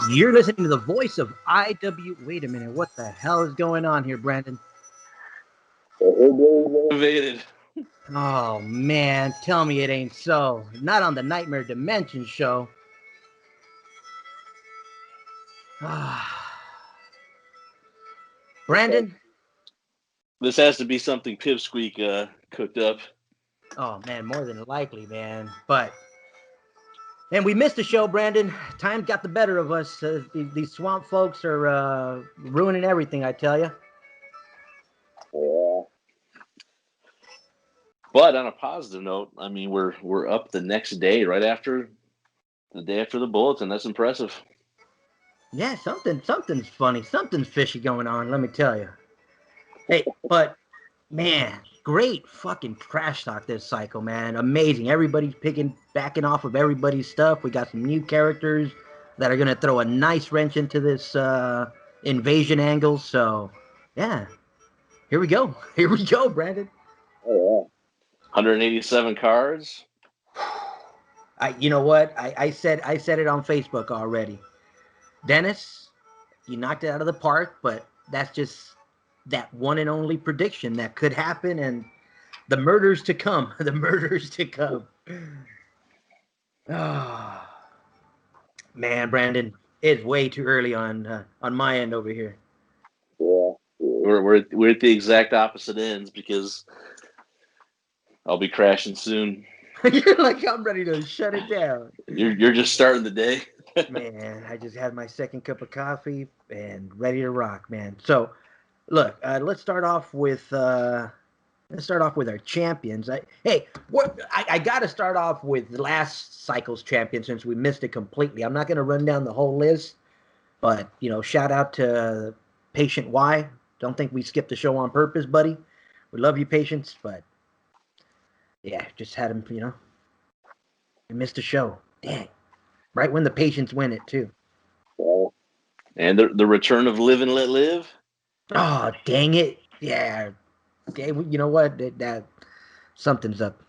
You're listening to the voice of IW. Wait a minute. What the hell is going on here, Brandon? Invaded. Oh, man. Tell me it ain't so. Not on the Nightmare Dimension show. Brandon? This has to be something Pipsqueak cooked up. Oh, man. More than likely, man. And we missed the show, Brandon. Time got the better of us. These swamp folks are ruining everything, I tell you. Yeah. But on a positive note, I mean, we're up the next day, right after the day after the bulletin. That's impressive. Yeah, something's funny. Something's fishy going on, let me tell you. Hey, but man, great fucking trash talk this cycle, man. Amazing. Everybody's backing off of everybody's stuff. We got some new characters that are gonna throw a nice wrench into this invasion angle. So, yeah, here we go. Here we go, Brandon. Oh, 187 cards. You know what? I said it on Facebook already. Dennis, you knocked it out of the park, but that's just that one and only prediction that could happen, and the murders to come. The murders to come. Oh, man, Brandon, it's way too early on my end over here. yeah. We're at the exact opposite ends because I'll be crashing soon. You're like, I'm ready to shut it down. You're just starting the day. Man, I just had my second cup of coffee and ready to rock, man. So, look, let's start off with our champions. I got to start off with last cycle's champion since we missed it completely. I'm not going to run down the whole list, but shout out to Patient Y. Don't think we skipped the show on purpose, buddy. We love you, Patience, but yeah, just had him. We missed the show. Dang, right when the Patients win it too. Well, And the return of Live and Let Live. Oh, dang it! Yeah, you know what? That something's up.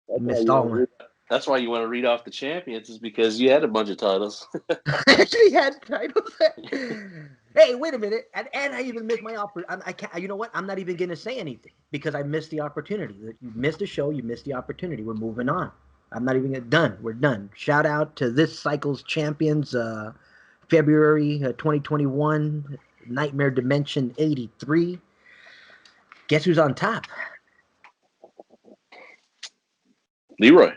that's why Missed you all want to one. read. That's why you want to read off the champions, is because you had a bunch of titles. I actually had titles. Hey, wait a minute, and I even missed my opportunity. I can't. You know what? I'm not even going to say anything because I missed the opportunity. You missed the show. You missed the opportunity. We're moving on. I'm not even done. We're done. Shout out to this cycle's champions, February 2021, Nightmare Dimension 83. Guess who's on top? Leroy.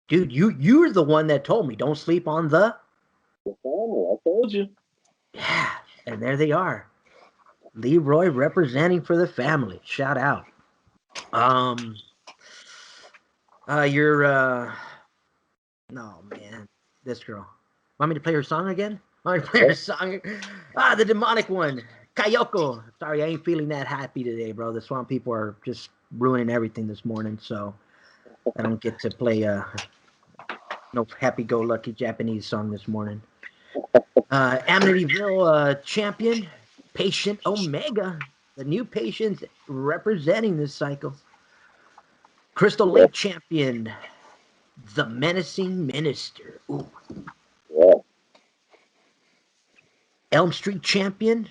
Dude, you're the one that told me don't sleep on the. The family. I told you. Yeah, and there they are. Leroy representing for the family. Shout out. Um, you're no man, this girl. Want me to play her song again? Want me to play her song? The demonic one, Kayoko. Sorry, I ain't feeling that happy today, bro. The swamp people are just ruining everything this morning, so I don't get to play no happy-go-lucky Japanese song this morning. Amityville champion, Patient Omega, the new patients representing this cycle. Crystal Lake champion, the menacing minister. Ooh. Yeah. Elm Street champion.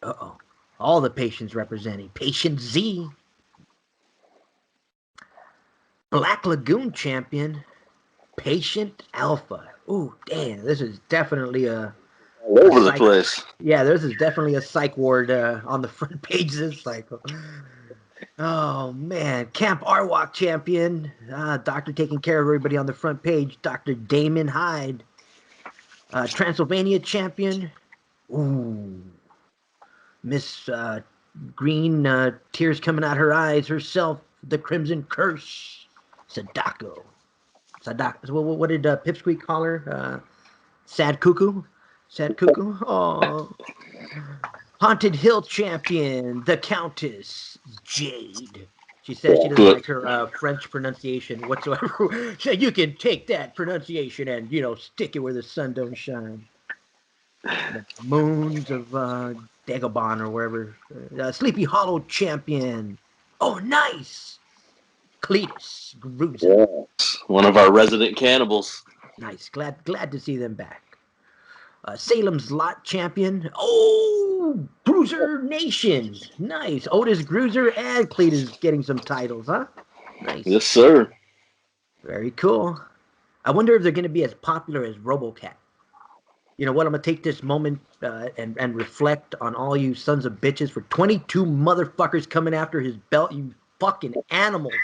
Uh-oh. All the patients representing. Patient Z. Black Lagoon champion, Patient Alpha. Ooh, damn. This is definitely a All over the psych. place. Yeah, this is definitely a psych ward on the front page of this cycle. Oh, man. Camp Arwalk champion. Doctor taking care of everybody on the front page. Dr. Damon Hyde. Transylvania champion. Ooh. Miss Green, tears coming out her eyes herself. The Crimson Curse. Sadako. What did Pipsqueak call her? Sad Cuckoo? Sad Cuckoo? Oh. Haunted Hill champion, the Countess Jade. She says she doesn't like her French pronunciation whatsoever. She said, you can take that pronunciation and, stick it where the sun don't shine. The moons of Dagobah or wherever. Sleepy Hollow champion. Oh, nice. Cletus Gruza. Yeah. One of our resident cannibals. Nice. Glad to see them back. Salem's Lot champion. Oh, Bruiser Nation. Nice. Otis Bruiser and Cletus getting some titles, huh? Nice. Yes, sir. Very cool. I wonder if they're going to be as popular as RoboCat. You know what? I'm going to take this moment and reflect on all you sons of bitches for 22 motherfuckers coming after his belt, you fucking animals.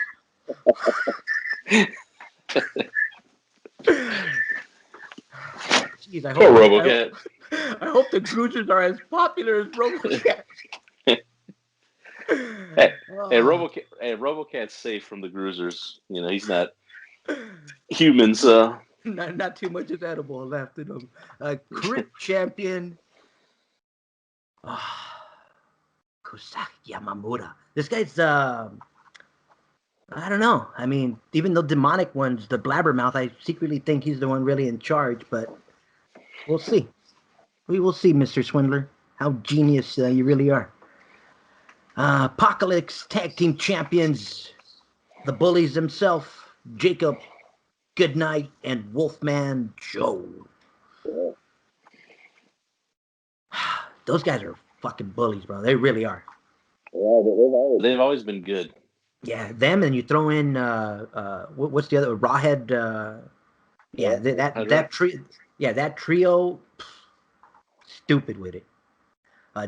Jeez, Poor RoboCat. I hope the cruisers are as popular as RoboCat. Hey, RoboCat's safe from the Bruisers. You know, he's not humans. Not too much is edible left in him. Crit champion. Kusaki Yamamura. This guy's I don't know. I mean, even though demonic one's the blabbermouth, I secretly think he's the one really in charge, but we'll see. We will see, Mr. Swindler, how genius you really are. Apocalypse Tag Team Champions, the bullies themselves, Jacob Goodnight and Wolfman Joe. Yeah. Those guys are fucking bullies, bro. They really are. Yeah, but They've always been good. Yeah, them, and you throw in what's the other Rawhead? Yeah, that trio, stupid with it.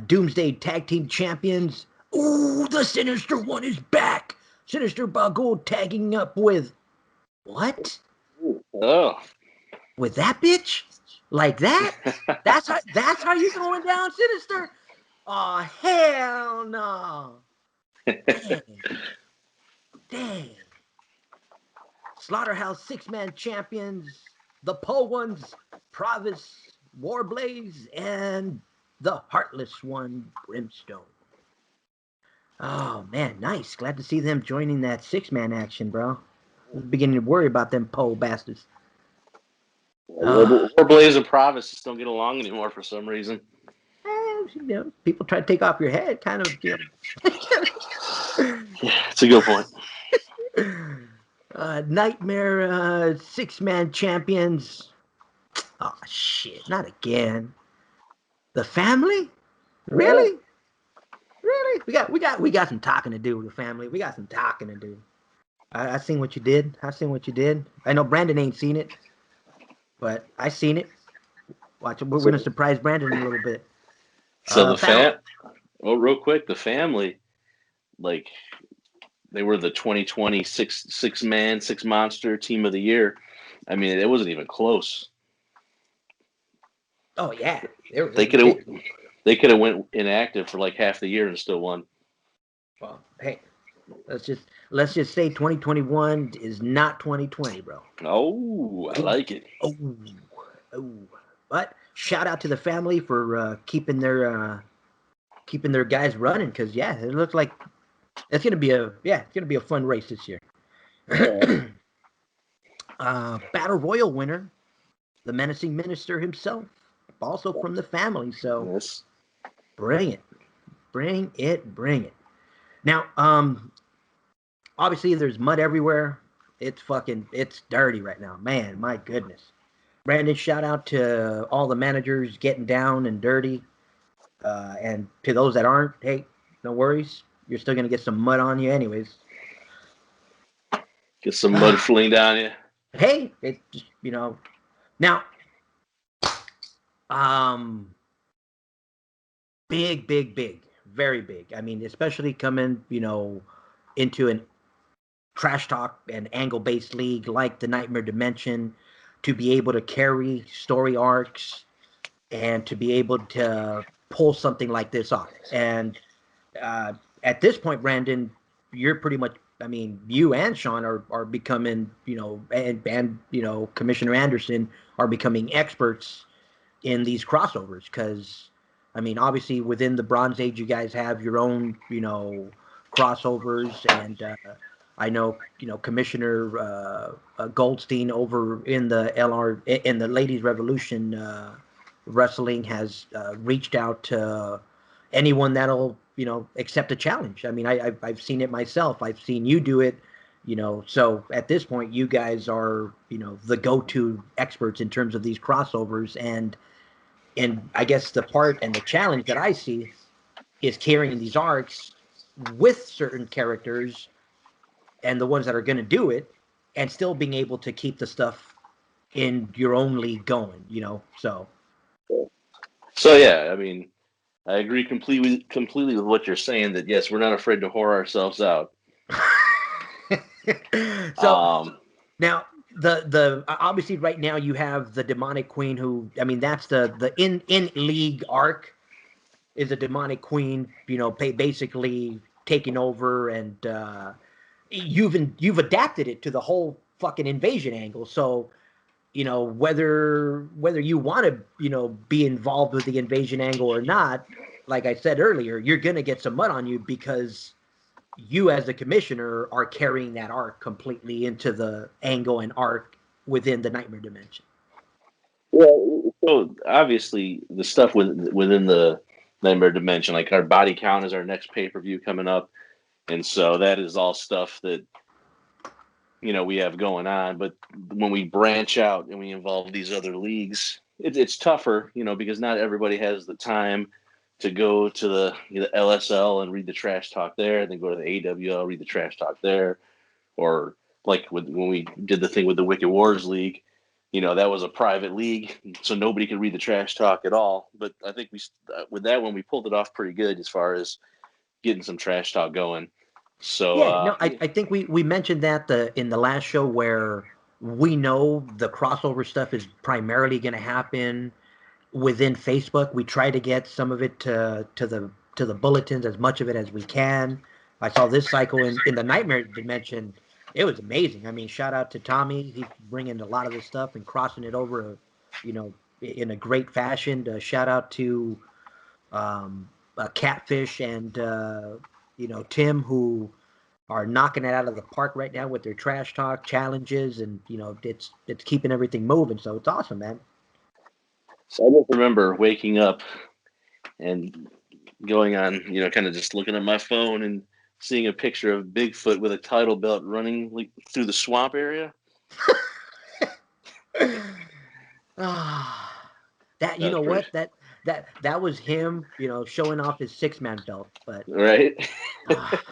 Doomsday Tag Team Champions. Ooh, the Sinister One is back. Sinister Bagul tagging up with what? Oh, With that bitch? Like that? That's how you going down, Sinister? Oh hell no! Dang. Dang. Slaughterhouse 6-man champions, the Po ones, Provis, Warblaze, and the Heartless One, Brimstone. Oh man, nice. Glad to see them joining that 6-man action, bro. I was beginning to worry about them Po bastards. Warblaze and Provis just don't get along anymore for some reason. You know, people try to take off your head, kind of. You know. Yeah, it's a good point. Nightmare 6-man champions. Oh shit! Not again. The family? Really? Really? We got some talking to do with the family. We got some talking to do. I seen what you did. I know Brandon ain't seen it, but I seen it. Watch it. We're gonna surprise Brandon in a little bit. So real quick, the family, like, they were the 2020 six monster team of the year. I mean, it wasn't even close. Oh yeah, They could have went inactive for like half the year and still won. Well, hey, let's just say 2021 is not 2020, bro. Oh, I like it. Oh. But shout out to the family for keeping their guys running, because yeah, it looks like it's gonna be a fun race this year. Battle Royal winner, the menacing minister himself, also from the family. So Yes. bring it. Now, obviously there's mud everywhere. It's dirty right now, man. My goodness. Brandon, shout out to all the managers getting down and dirty. And to those that aren't, hey, no worries. You're still gonna get some mud on you, anyways. Get some mud fling down you. Hey, it just now. Big, very big. I mean, especially coming, into an trash talk and angle-based league like the Nightmare Dimension, to be able to carry story arcs and to be able to pull something like this off. And at this point, Brandon, you're pretty much. I mean, you and Sean are becoming, and Commissioner Anderson are becoming experts in these crossovers, because I mean, obviously within the Bronze Age you guys have your own crossovers, and I know Commissioner Goldstein over in the Ladies Revolution wrestling has reached out to anyone that'll accept a challenge. I mean, I've seen it myself. I've seen you do it. So at this point you guys are the go-to experts in terms of these crossovers, and And I guess the part and the challenge that I see is carrying these arcs with certain characters and the ones that are going to do it, and still being able to keep the stuff in your own league going, you know. So yeah, I mean, I agree completely with what you're saying. That yes, we're not afraid to whore ourselves out. So now the obviously right now you have the demonic queen, who, I mean, that's the in league arc is a demonic queen, you know, basically taking over, and you've adapted it to the whole fucking invasion angle. So, you know, whether you want to, you know, be involved with the invasion angle or not, like I said earlier, you're gonna get some mud on you because you as the commissioner are carrying that arc completely into the angle and arc within the nightmare dimension. So obviously the stuff within the nightmare dimension, like our body count is our next pay-per-view coming up, and so that is all stuff that, you know, we have going on. But when we branch out and we involve these other leagues, it's tougher, you know, because not everybody has the time to go to the, you know, LSL and read the trash talk there, and then go to the AWL, read the trash talk there, or like when we did the thing with the Wicked Wars League, you know, that was a private league, so nobody could read the trash talk at all. But I think we with that one we pulled it off pretty good as far as getting some trash talk going. So Yeah, no, I think we mentioned that in the last show, where we know the crossover stuff is primarily going to happen within Facebook. We try to get some of it to the bulletins, as much of it as we can. I saw this cycle in the nightmare dimension. It was amazing. I mean, shout out to Tommy. He's bringing a lot of this stuff and crossing it over, you know, in a great fashion. Shout out to Catfish and you know, Tim, who are knocking it out of the park right now with their trash talk challenges, and you know, it's keeping everything moving. So it's awesome, man. So I just remember waking up and going on, you know, kind of just looking at my phone and seeing a picture of Bigfoot with a title belt running like through the swamp area. That, you know what, that was him, you know, showing off his 6-man belt, but right. ah,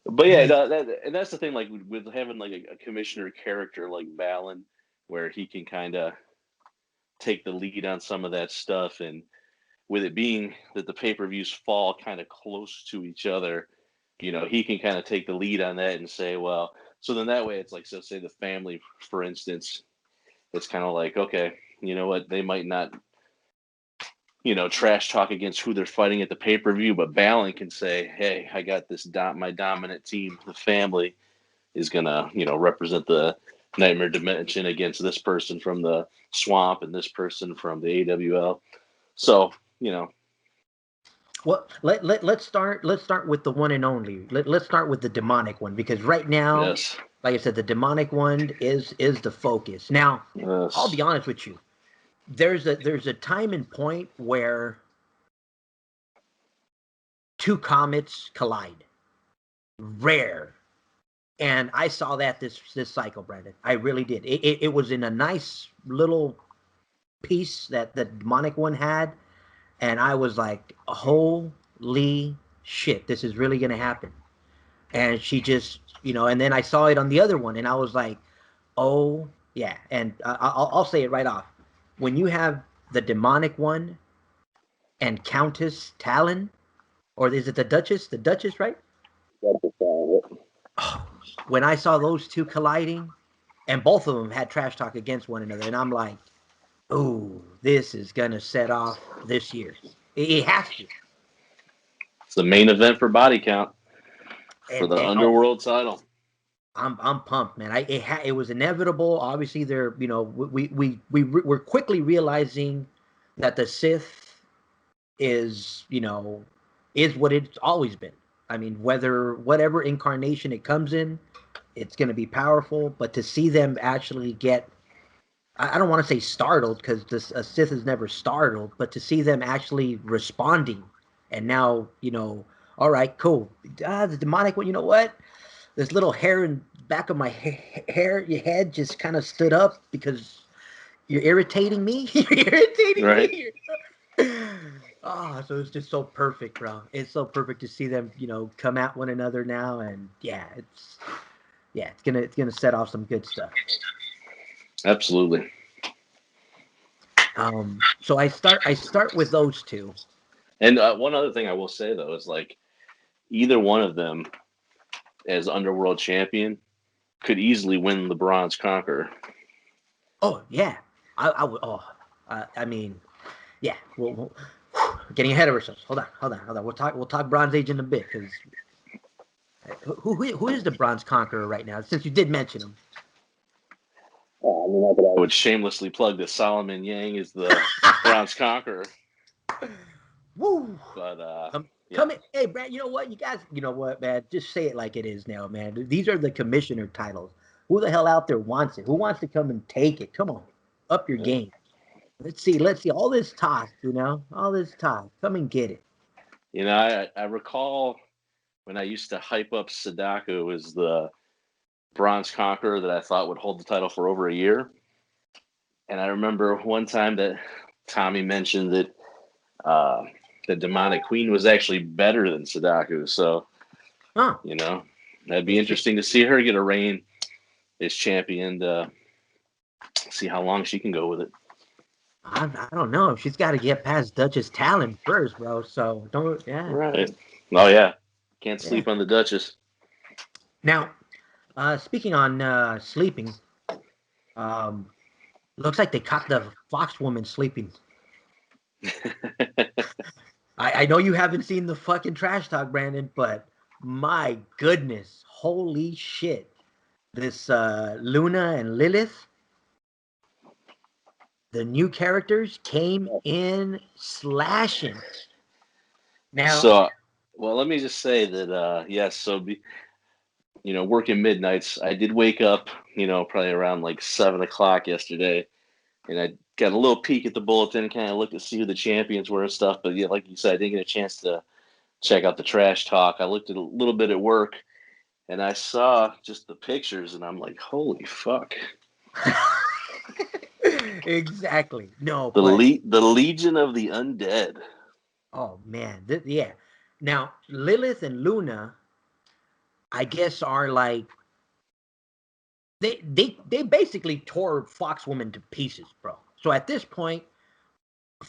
But yeah, no, and that's the thing. Like with having like a commissioner character like Balin, where he can kind of take the lead on some of that stuff, and with it being that the pay-per-views fall kind of close to each other, you know, he can kind of take the lead on that and say, well, so then that way it's like, so say the family, for instance, it's kind of like, okay, you know what, they might not, you know, trash talk against who they're fighting at the pay-per-view, but Balin can say, hey, I got this my dominant team, the family is gonna, you know, represent the nightmare dimension against this person from the swamp and this person from the AWL. So, you know, well, let's start with the one and only. Let's start with the demonic one, because right now, yes, like I said, the demonic one is the focus. Now, I'll yes, be honest with you. There's a time and point where two comets collide. Rare. And I saw that this cycle, Brandon. I really did. It was in a nice little piece that the demonic one had, and I was like, holy shit, this is really gonna happen. And she just, you know, and then I saw it on the other one, and I was like, oh yeah. And I'll say it right off. When you have the demonic one and Countess Talon, or is it the Duchess? The Duchess, right? Oh, when I saw those two colliding, and both of them had trash talk against one another, and I'm like, "Ooh, this is gonna set off this year. It has to." it's the main event for body count for the And oh, underworld title. I'm pumped, man. It was inevitable. Obviously, there, you know, we're quickly realizing that the Sith is, you know, is what it's always been. I mean, whatever incarnation it comes in, it's going to be powerful. But to see them actually get, I don't want to say startled, because this a Sith is never startled, but to see them actually responding, and now, you know, all right, cool. The demonic one, you know what? This little hair in back of my hair, your head just kind of stood up, because You're irritating me. You're irritating Right. me. Oh, so it's just so perfect, bro. It's so perfect to see them, come at one another now, and it's gonna set off some good stuff. Absolutely. So I start with those two. And one other thing I will say though is like either one of them as underworld champion could easily win the Bronze Conqueror. Oh yeah, I would. Oh, I mean, yeah. We're getting ahead of ourselves. Hold on. We'll talk Bronze Age in a bit because who is the Bronze Conqueror right now? Since you did mention him. I would shamelessly plug that Solomon Yang is the Bronze Conqueror. Woo! But yeah. Come in. Hey, Brad, you know what? You guys, you know what, man? Just say it like it is now, man. These are the commissioner titles. Who the hell out there wants it? Who wants to come and take it? Come on. Up your game. Let's see. All this talk, all this talk. Come and get it. I recall when I used to hype up Sadako as the Bronze Conqueror that I thought would hold the title for over a year. And I remember one time that Tommy mentioned that the Demonic Queen was actually better than Sadako. So, Huh. that'd be interesting to see her get a reign as champion to see how long she can go with it. I don't know. She's got to get past Duchess Talon first, bro. So don't, yeah. Right. Oh, yeah. Can't Yeah. sleep on the Duchess. Now, speaking on sleeping, looks like they caught the Fox woman sleeping. I know you haven't seen the fucking trash talk, Brandon, but my goodness, holy shit. This Luna and Lilith, the new characters came in slashing. Now, So, well, let me just say that, yes, so, working midnights, I did wake up, probably around like 7 o'clock yesterday, and I got a little peek at the bulletin, kind of looked to see who the champions were and stuff. But yeah, like you said, I didn't get a chance to check out the trash talk. I looked at a little bit at work, and I saw just the pictures, and I'm like, holy fuck. exactly. No, The but the Legion of the Undead. oh man, yeah. Now Lilith and Luna, I guess, are like they basically tore Foxwoman to pieces, bro. So at this point,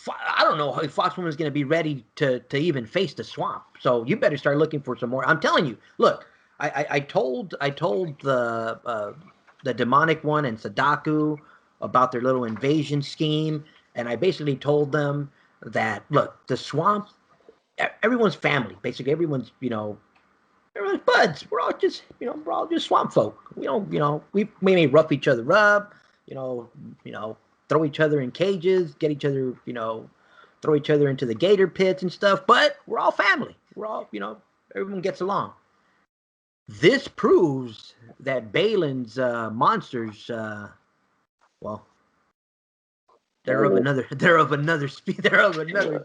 I don't know if Foxwoman's going to be ready to even face the swamp. So you better start looking for some more. I'm telling you. Look, I told the demonic one and Sadaku about their little invasion scheme, and I basically told them that look, the swamp, everyone's family. Basically, everyone's buds. We're all just swamp folk. We don't, we may rough each other up, you know, throw each other in cages, get each other, throw each other into the gator pits and stuff. But we're all family. We're all, everyone gets along. This proves that Balin's monsters, well, they're of another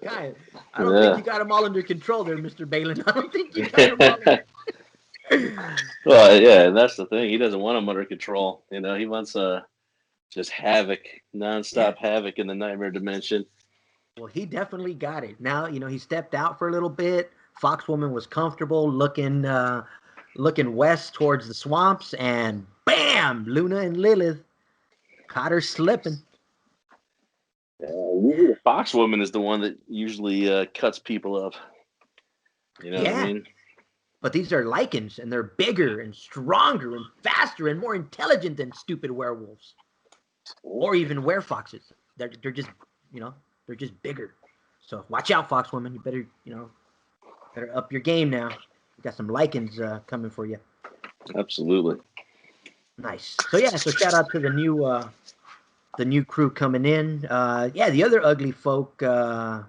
kind. I don't think you got them all under control there, Mr. Balin. I don't think you got them all under Well, yeah, and that's the thing. He doesn't want them under control. He wants just havoc, nonstop havoc in the nightmare dimension. Well, he definitely got it. Now, he stepped out for a little bit. Foxwoman was comfortable looking west towards the swamps, and bam, Luna and Lilith caught her slipping. Usually the Fox woman is the one that usually cuts people up. You know what I mean? But these are lichens, and they're bigger and stronger and faster and more intelligent than stupid werewolves, or even werefoxes. They're just they're just bigger. So watch out, Foxwoman. You better up your game now. We got some lichens coming for you. Absolutely. Nice. So so shout out to the new crew coming in. The other ugly folk. Where's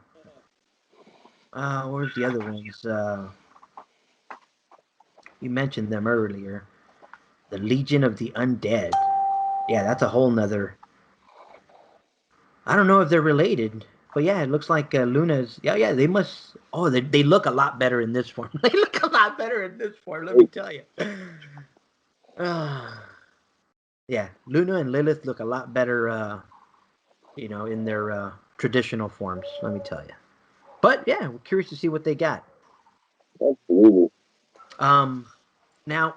the other ones? You mentioned them earlier. The Legion of the Undead. Yeah, that's a whole nother. I don't know if they're related, but yeah, it looks like Luna's. Yeah, they must. Oh, they look a lot better in this form. They look a lot better in this form. Let me tell you. Yeah, Luna and Lilith look a lot better in their traditional forms. Let me tell you. But yeah, we're curious to see what they got. Absolutely. Now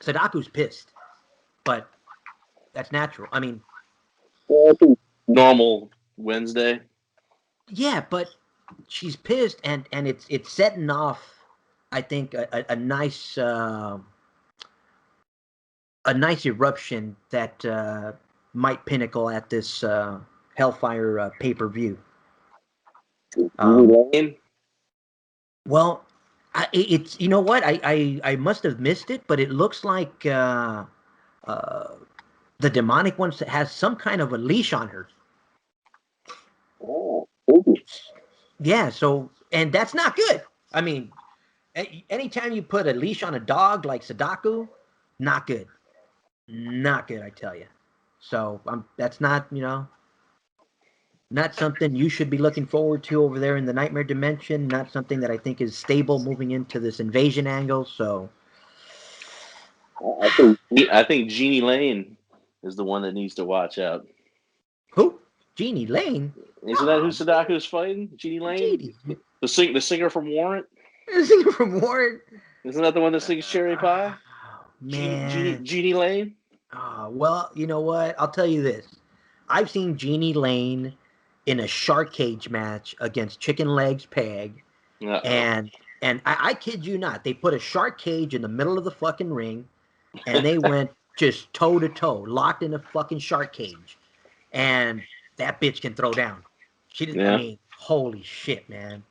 Sadaku's pissed, but that's natural. I mean, Yeah, I think Normal Wednesday. yeah, but she's pissed, and it's setting off. I think a nice eruption that might pinnacle at this Hellfire pay-per-view. Jeannie Lane. Well, it's you know what I must have missed it, but it looks like uh, the demonic one has some kind of a leash on her. Oh, spooky. Yeah, so and that's not good. I mean, anytime you put a leash on a dog like Sadaku, not good, not good. I tell you. So that's not not something you should be looking forward to over there in the nightmare dimension. Not something that I think is stable moving into this invasion angle. So I think I think Jeannie Lane is the one that needs to watch out. who? Jeannie Lane? Isn't that who Sadaku's fighting? Jeannie Lane, Jeannie. the singer from Warrant. Singer from Warren. Isn't that the one that sings Cherry Pie? Oh, man. Jeannie Lane. Oh, well, you know what? I'll tell you this. I've seen Jeannie Lane in a shark cage match against Chicken Legs Peg, Uh-oh. and I kid you not, they put a shark cage in the middle of the fucking ring, and they went just toe to toe, locked in a fucking shark cage, and that bitch can throw down. She didn't. I Yeah. mean, holy shit, man.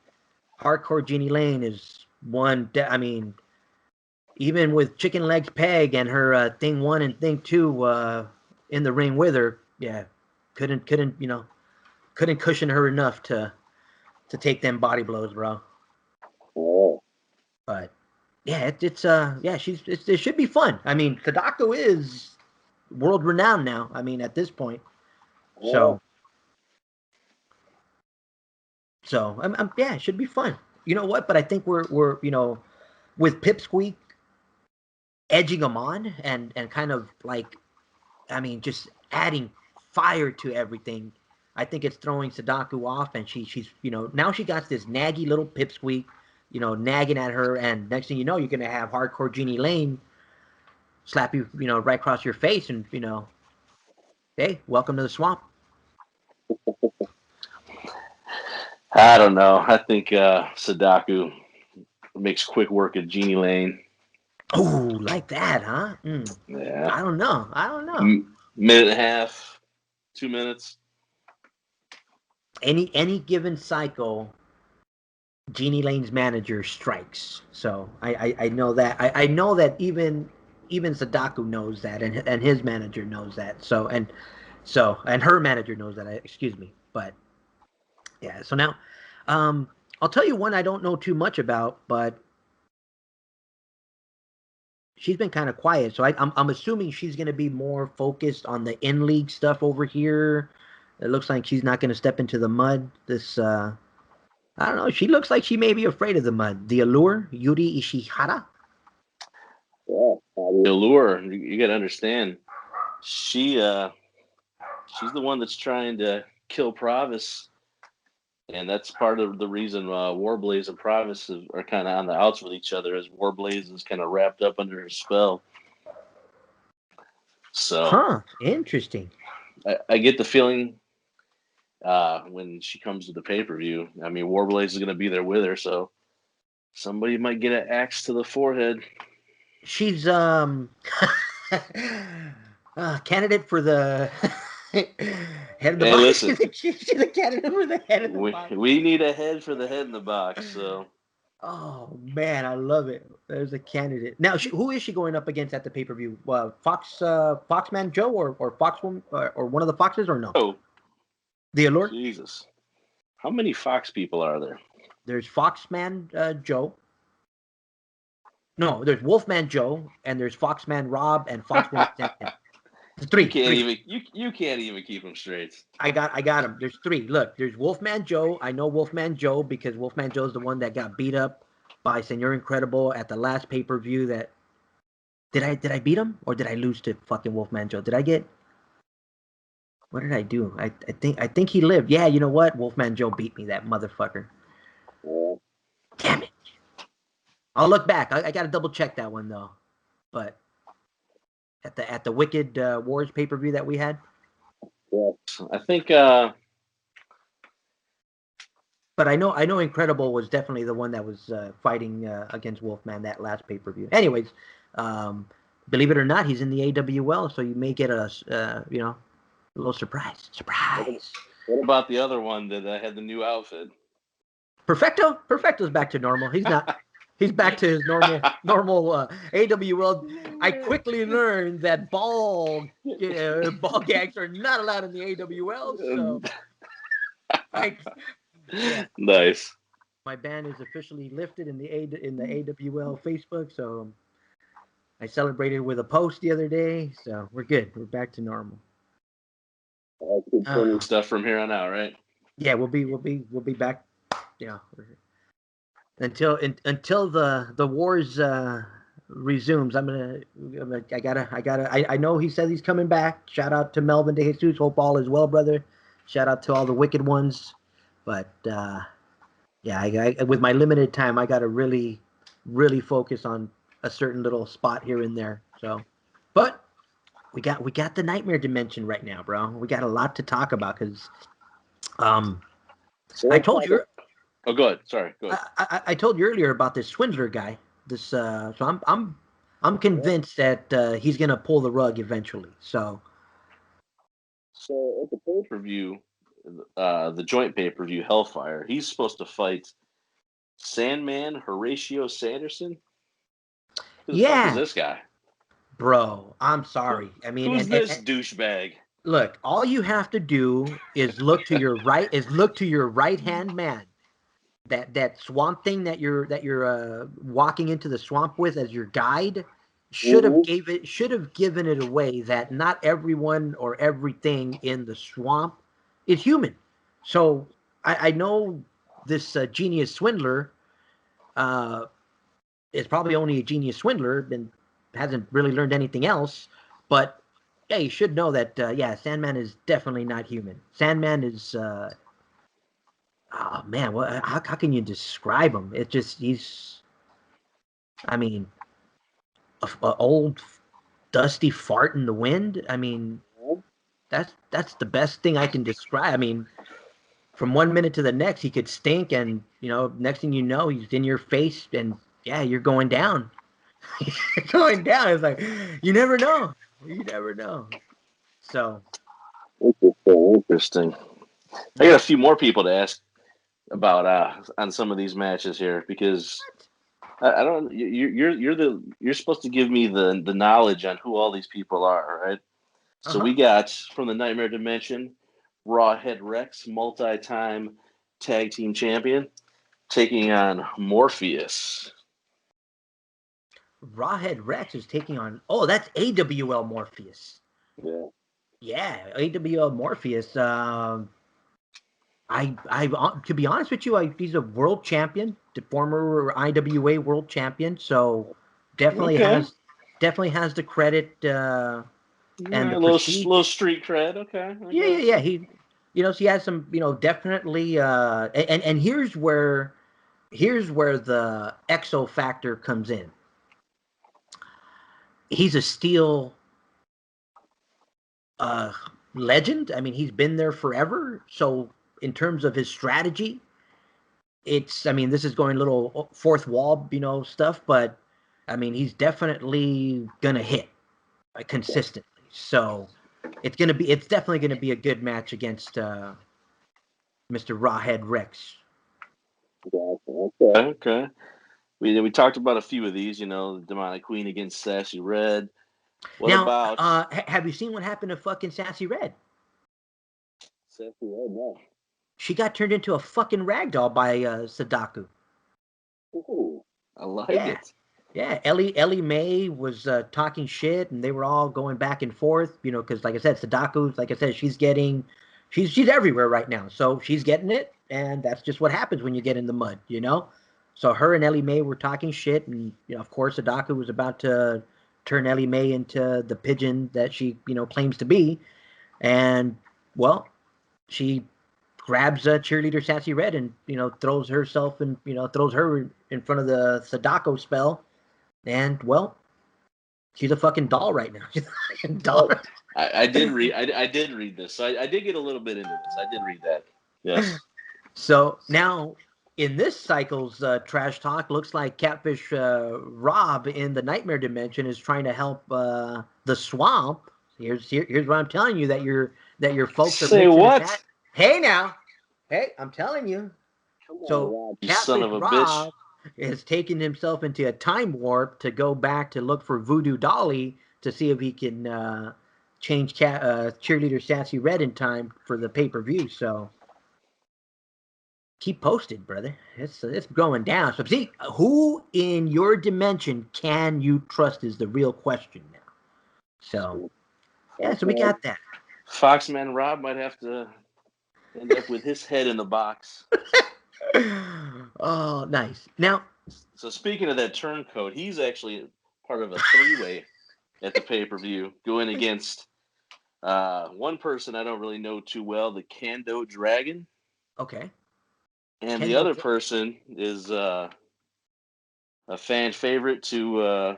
Hardcore Jeannie Lane is one. I mean, even with Chicken Legs Peg and her thing one and thing two in the ring with her, yeah, couldn't couldn't cushion her enough to take them body blows, bro. oh, But yeah, yeah, it should be fun. I mean, Tadako is world renowned now. I mean, at this point, so yeah, it should be fun. You know what? But I think we're with Pipsqueak edging them on and kind of like, I mean, just adding fire to everything. I think it's throwing Sadaku off, and she's now she got this naggy little pipsqueak, nagging at her, and next thing you know, you're gonna have hardcore Jeannie Lane slap you, right across your face, and hey, welcome to the swamp. I don't know. I think Sadaku makes quick work of Jeannie Lane. Oh, like that, huh? Yeah. I don't know. Minute and a half, 2 minutes. Any given cycle, Jeannie Lane's manager strikes. So I know that. I know that even Sadaku knows that, and his manager knows that. And her manager knows that. Excuse me. But yeah. So now, I'll tell you one I don't know too much about, but she's been kind of quiet. So I'm assuming she's going to be more focused on the in league stuff over here. It looks like she's not going to step into the mud. I don't know. She looks like she may be afraid of the mud. The Allure, Yuri Ishihara. yeah. The Allure, you got to understand, she's the one that's trying to kill Provis, and that's part of the reason Warblaze and Provis are kind of on the outs with each other, as Warblaze is kind of wrapped up under her spell. So, Interesting. I get the feeling when she comes to the pay-per-view, I mean, Warblaze is going to be there with her, so somebody might get an axe to the forehead. She's candidate for the head of the Hey, box. listen, She's a candidate for the head of the box. we need a head for the head in the box, so. Oh man, I love it. There's a candidate. Now, who is she going up against at the pay-per-view? Foxman Joe or Foxwoman or one of the Foxes or no? Oh, The Allure. Jesus, how many Fox people are there? There's Foxman Joe. No, there's Wolfman Joe and there's Foxman Rob and Foxwoman Simpson. Three. You can't even keep them straight. I got him. There's three. Look, there's Wolfman Joe. I know Wolfman Joe because Wolfman Joe's the one that got beat up by Senor Incredible at the last pay-per-view. That did I beat him or did I lose to fucking Wolfman Joe? Did I get? What did I do? I think he lived. Yeah, you know what? Wolfman Joe beat me, that motherfucker. Yeah. Damn it. I'll look back. I got to double check that one though. But at the Wicked Wars pay-per-view that we had. Yeah. I think But I know Incredible was definitely the one that was fighting against Wolfman that last pay-per-view. Anyways, believe it or not, he's in the AWL, so you may get a a little surprise. Surprise. what about the other one that had the new outfit? Perfecto's back to normal. He's not. He's back to his normal AWL. I quickly learned that ball gags are not allowed in the AWL. So, yeah, Nice. my ban is officially lifted in the AWL Facebook. So I celebrated with a post the other day. So we're good. We're back to normal. Stuff from here on out, right? Yeah, we'll be back. Yeah, until the wars resumes. I know he says he's coming back. Shout out to Melvin De Jesus. Hope all is well, brother. Shout out to all the wicked ones. But yeah, I with my limited time, I got to really focus on a certain little spot here and there. So, but we got the nightmare dimension right now, bro. We got a lot to talk about because I told you. Oh, go ahead. Sorry, go ahead. I told you earlier about this swindler guy. So I'm convinced that he's gonna pull the rug eventually. So at the pay-per-view, the joint pay-per-view Hellfire, he's supposed to fight Sandman Horatio Sanderson. Who the fuck is this guy? Bro, I'm sorry. I mean, who's this douchebag? Look, all you have to do is look to your right. Look to your right hand man. That swamp thing that you're walking into the swamp with as your guide should have given it away that not everyone or everything in the swamp is human. So I know this genius swindler is probably only a genius swindler and hasn't really learned anything else. But yeah, you should know that yeah, Sandman is definitely not human. Sandman is oh man, how can you describe him? It just I mean, a old dusty fart in the wind. I mean, that's the best thing I can describe. I mean, from one minute to the next, he could stink, and next thing you know, he's in your face, and yeah, you're going down. You're going down. It's like you never know. You never know. So interesting. I got a few more people to ask about on some of these matches here because I don't. You're supposed to give me the knowledge on who all these people are, right? So we got from the Nightmare Dimension, Rawhead Rex, multi-time tag team champion, taking on Morpheus. Rawhead Rex is taking on. Oh, that's AWL Morpheus. Yeah. Yeah, AWL Morpheus. I to be honest with you, he's a world champion, the former IWA world champion. So definitely has the credit and the little street cred. Okay. Yeah. He, so he has some, definitely. And here's where the exo factor comes in. He's a steel legend. I mean, he's been there forever. So in terms of his strategy, I mean, this is going a little fourth wall, stuff, but I mean, he's definitely gonna hit consistently. So it's definitely gonna be a good match against Mr. Rawhead Rex. Okay. We talked about a few of these, the Demonic Queen against Sassy Red. What about? Have you seen what happened to fucking Sassy Red? Sassy Red, no. She got turned into a fucking ragdoll by Sadako. Ooh. I like it. Yeah, Ellie Mae was talking shit, and they were all going back and forth, because like I said, Sadako's, like I said, she's everywhere right now, so she's getting it, and that's just what happens when you get in the mud, So her and Ellie Mae were talking shit, and of course, Sadako was about to turn Ellie Mae into the pigeon that she, claims to be, and well, she grabs cheerleader Sassy Red and throws herself and throws her in front of the Sadako spell, and well, she's a fucking doll right now. She's a fucking doll. I did read this. So I did get a little bit into this. I did read that. Yes. So now in this cycle's trash talk, looks like Catfish Rob in the Nightmare Dimension is trying to help the Swamp. Here's what I'm telling you that your folks are Say mixing what? and matching. Hey now, hey, I'm telling you. Come on, So Rob. You son of a bitch. Rob is taking himself into a time warp to go back to look for Voodoo Dolly to see if he can change cheerleader Sassy Red in time for the pay-per-view. So keep posted, brother. It's going down. So see, who in your dimension can you trust is the real question now. So yeah, so we got that. Foxman Rob might have to end up with his head in the box. Oh, nice. Now, So speaking of that turncoat, he's actually part of a three-way at the pay-per-view, going against one person I don't really know too well, the Kando Dragon. okay. And the other person is a fan favorite to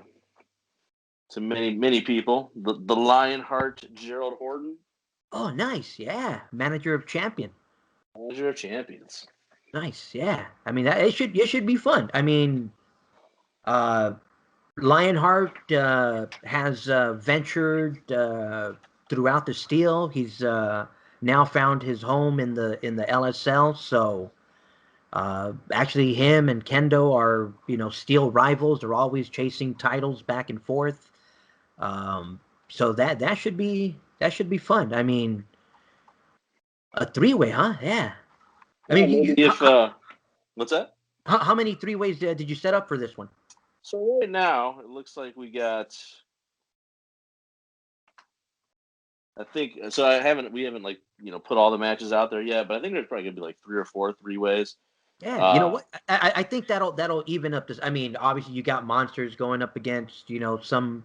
many people, the Lionheart Gerald Horton. Oh, nice. Yeah, manager of champion. Manager of champions. Nice. Yeah. I mean, it should be fun. I mean, Lionheart has ventured throughout the Steel. He's now found his home in the LSL. So actually, him and Kendo are Steel rivals. They're always chasing titles back and forth. So that should be fun. I mean, a three-way, huh? Yeah. I mean, what's that? How many three-ways did you set up for this one? So right now it looks like we got. I think so. We haven't like put all the matches out there yet, but I think there's probably gonna be like 3 or 4 three-ways. Yeah, you know what? I think that'll even up this. I mean, obviously you got monsters going up against some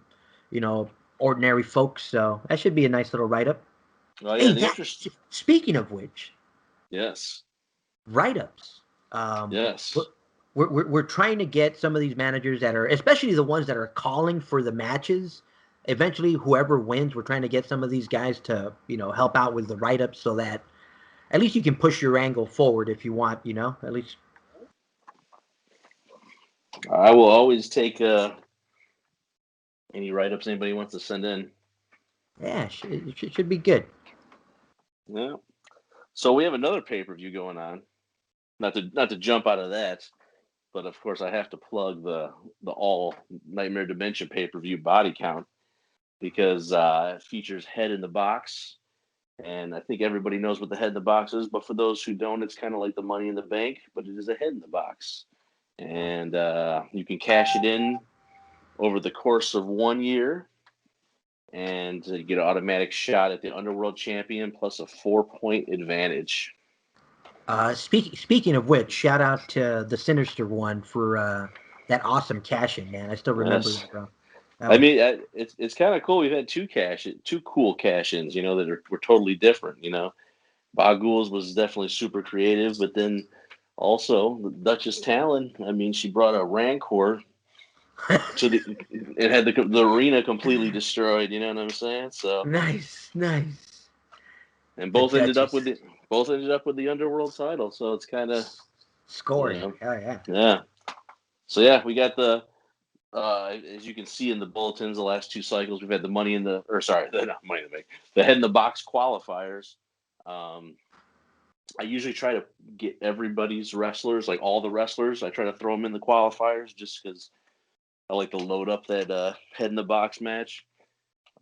ordinary folks, so that should be a nice little write-up. Well, yeah, Hey, speaking of which, yes, write-ups. yes. We're trying to get some of these managers that are, especially the ones that are calling for the matches. Eventually, whoever wins, we're trying to get some of these guys to help out with the write-ups so that at least you can push your angle forward if you want. At least. I will always take any write-ups anybody wants to send in. Yeah, it should be good. Yeah. So we have another pay-per-view going on. Not to jump out of that, but of course I have to plug the all Nightmare Dimension pay-per-view Body Count because it features Head in the Box, and I think everybody knows what the Head in the Box is. But for those who don't, it's kind of like the Money in the Bank, but it is a Head in the Box, and you can cash it in over the course of 1 year. And you get an automatic shot at the Underworld Champion plus a 4-point advantage. Speaking of which, shout out to the Sinister One for that awesome cash-in, man. I still remember that, bro. I mean, it's kind of cool. We've had two cool cash-ins, that were totally different. Bagul's was definitely super creative, but then also the Duchess Talon. I mean, she brought a Rancor to it had the arena completely destroyed. You know what I'm saying? So nice. And both ended up with the Underworld title. So it's kind of scored. Oh yeah. Yeah. So yeah, we got the. As you can see in the bulletins, the last 2 cycles we've had the not money in the bank, the Head in the Box qualifiers. I usually try to get everybody's wrestlers, like all the wrestlers. I try to throw them in the qualifiers just because I like to load up that Head in the Box match.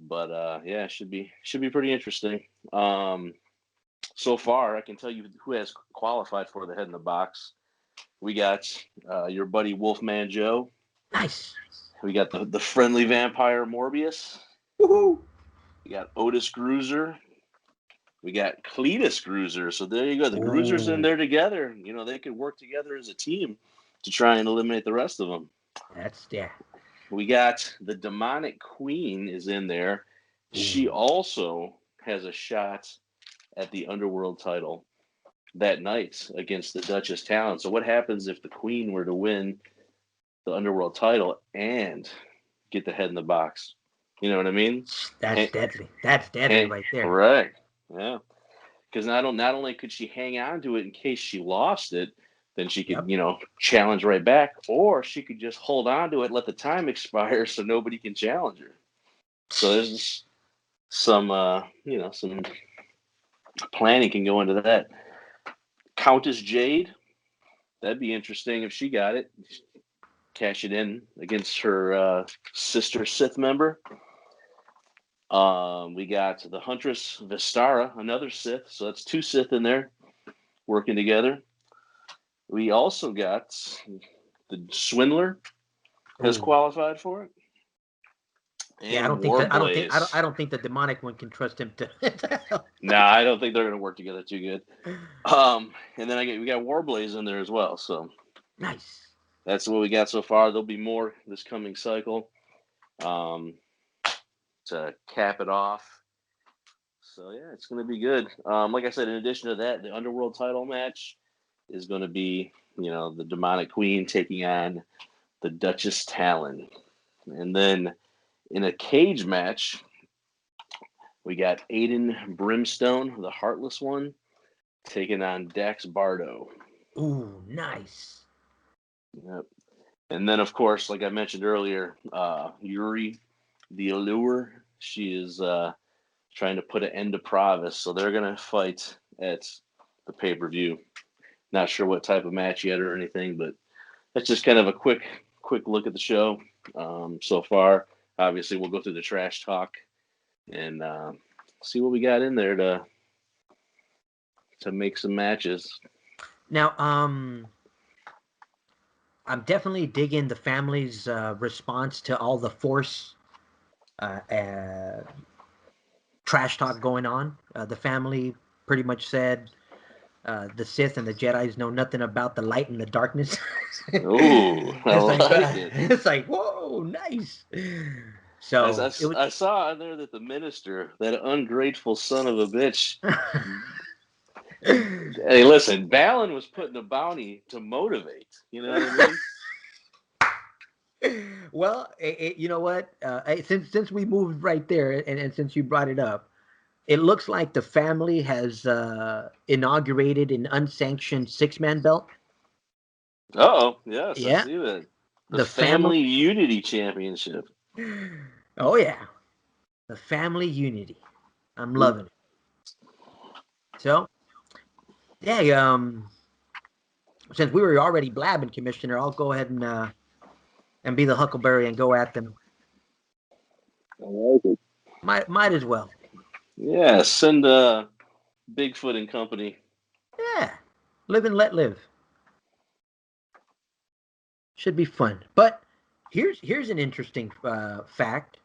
But yeah, it should be pretty interesting. So far, I can tell you who has qualified for the Head in the Box. We got your buddy Wolfman Joe. Nice. We got the friendly vampire Morbius. Woohoo! We got Otis Gruiser. We got Cletus Gruiser. So there you go. The Gruisers in there together. They could work together as a team to try and eliminate the rest of them. Yeah. We got the Demonic Queen is in there. She also has a shot at the Underworld title that night against the Duchess Talon. So what happens if the Queen were to win the Underworld title and get the head in the box? You know what I mean? That's deadly. That's deadly right there. Right. Yeah. Because not only could she hang on to it in case she lost it, then she could, challenge right back, or she could just hold on to it, let the time expire so nobody can challenge her. So there's some, some planning can go into that. Countess Jade, that'd be interesting if she got it. Cash it in against her sister Sith member. We got the Huntress Vistara, another Sith. So that's 2 Sith in there working together. We also got the Swindler has qualified for it. And yeah, I don't think the demonic one can trust him to. Nah, I don't think they're going to work together too good. And then we got Warblaze in there as well. So nice. That's what we got so far. There'll be more this coming cycle to cap it off. So yeah, it's going to be good. Like I said, in addition to that, the Underworld title match is going to be, the Demonic Queen taking on the Duchess Talon. And then in a cage match, we got Aiden Brimstone, the Heartless One, taking on Dax Bardo. Ooh, nice. Yep. And then, of course, like I mentioned earlier, Yuri, the Allure, she is trying to put an end to Provis. So they're going to fight at the pay-per-view. Not sure what type of match yet or anything, but that's just kind of a quick look at the show so far. Obviously, we'll go through the trash talk and see what we got in there to make some matches. Now, I'm definitely digging the family's response to all the Force trash talk going on. The family pretty much said the Sith and the Jedis know nothing about the light and the darkness. Ooh, I like it. It's like, whoa, nice. So I saw in there that the minister, that ungrateful son of a bitch. Hey, listen, Balin was putting a bounty to motivate. You know what I mean? Well, you know what? Since we moved right there, and since you brought it up, it looks like the family has inaugurated an unsanctioned 6-man belt. Yes, yeah. I see that. The Family Unity Championship. Oh yeah, the Family Unity. I'm loving it. So, yeah, since we were already blabbing, Commissioner, I'll go ahead and be the Huckleberry and go at them. I like it. Might as well. Yeah, send Bigfoot and company. Yeah, live and let live. Should be fun. But here's an interesting fact.